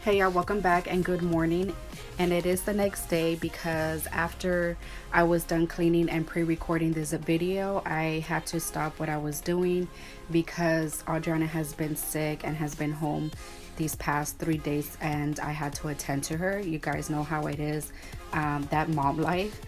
Hey y'all, welcome back and good morning. And it is the next day because after I was done cleaning and pre-recording this video, I had to stop what I was doing because Audrianna has been sick and has been home these past 3 days, and I had to attend to her. You guys know how it is, that mom life.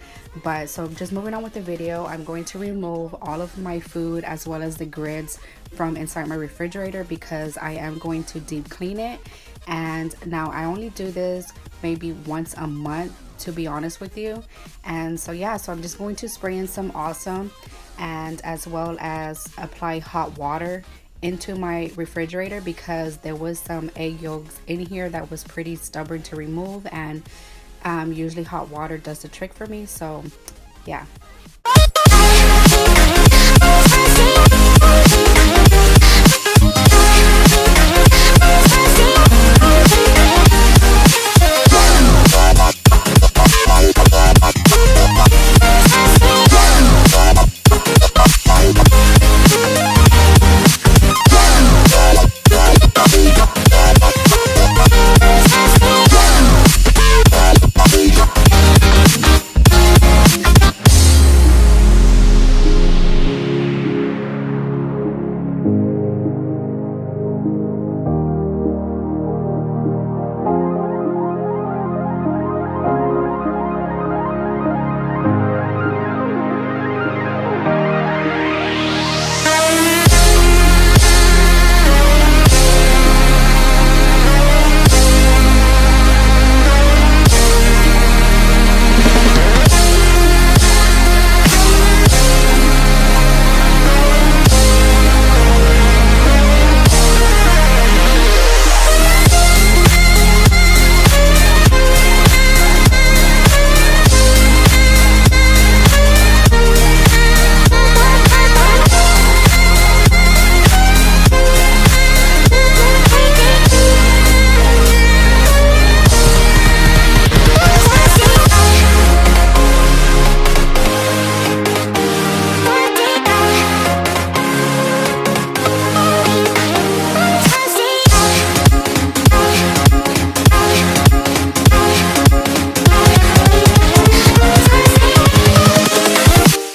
But so just moving on with the video, I'm going to remove all of my food as well as the grids from inside my refrigerator because I am going to deep clean it. And now I only do this maybe once a month, to be honest with you. And so yeah, so I'm just going to spray in some awesome and as well as apply hot water into my refrigerator because there was some egg yolks in here that was pretty stubborn to remove, and usually hot water does the trick for me. So yeah.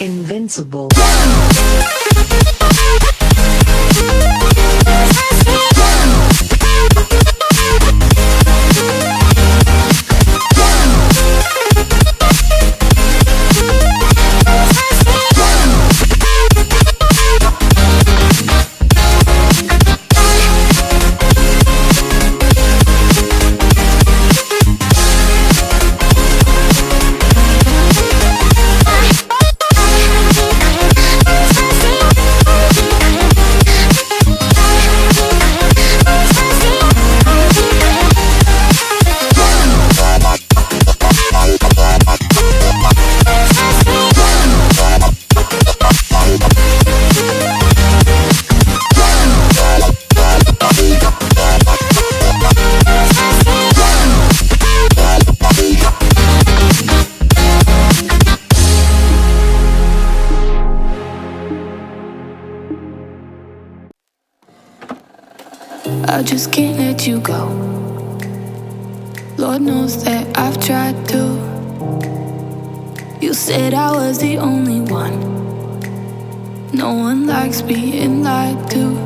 Invincible. I just can't let you go. Lord knows that I've tried to. You said I was the only one. No one likes being lied to.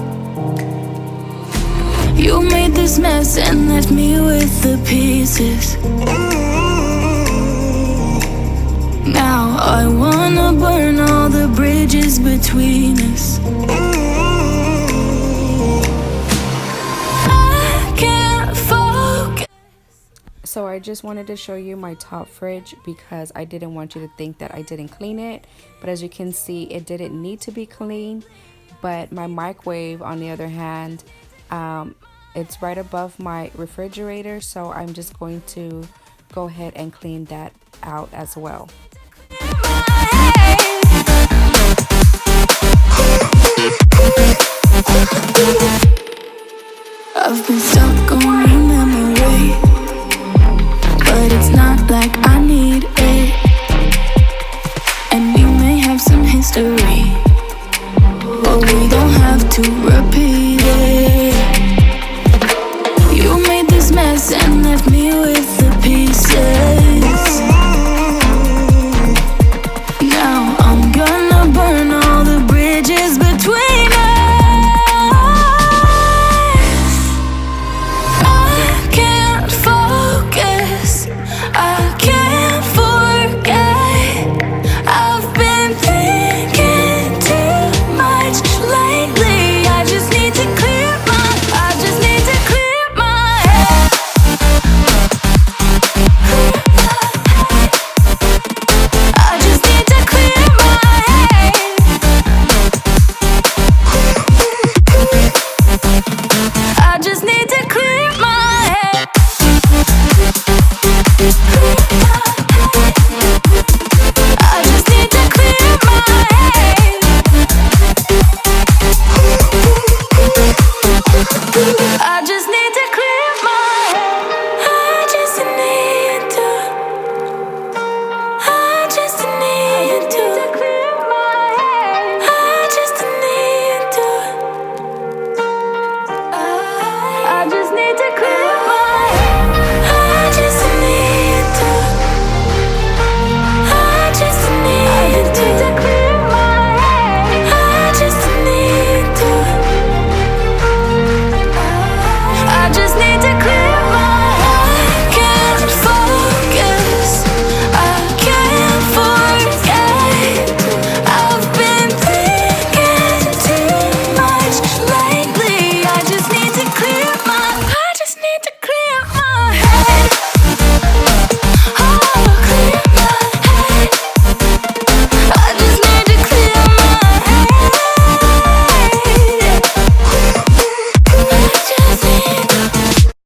You made this mess and left me with the pieces. Now I wanna burn all the bridges between us. So I just wanted to show you my top fridge because I didn't want you to think that I didn't clean it. But as you can see, it didn't need to be cleaned. But my microwave, on the other hand, it's right above my refrigerator. So I'm just going to go ahead and clean that out as well. I've been stuck on